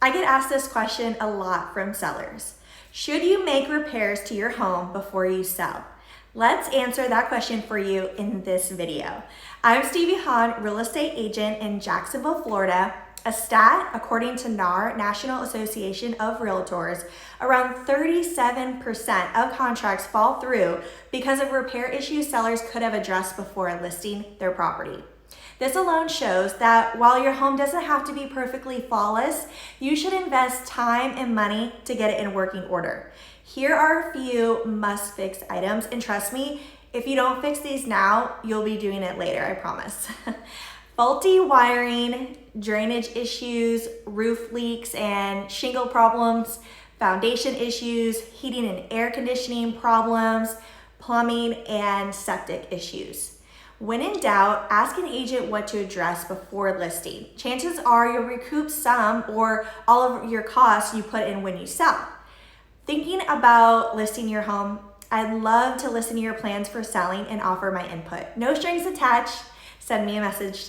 I get asked this question a lot from sellers. Should you make repairs to your home before you sell? Let's answer that question for you in this video. I'm Stevie Hahn, real estate agent in Jacksonville, Florida. A stat, according to NAR, National Association of Realtors, around 37% of contracts fall through because of repair issues sellers could have addressed before listing their property. This alone shows that while your home doesn't have to be perfectly flawless, you should invest time and money to get it in working order. Here are a few must-fix items, and trust me, if you don't fix these now, you'll be doing it later, I promise. Faulty wiring, drainage issues, roof leaks and shingle problems, foundation issues, heating and air conditioning problems, plumbing, and septic issues. When in doubt, ask an agent what to address before listing. Chances are you'll recoup some or all of your costs you put in when you sell. Thinking about listing your home, I'd love to listen to your plans for selling and offer my input. No strings attached. Send me a message today.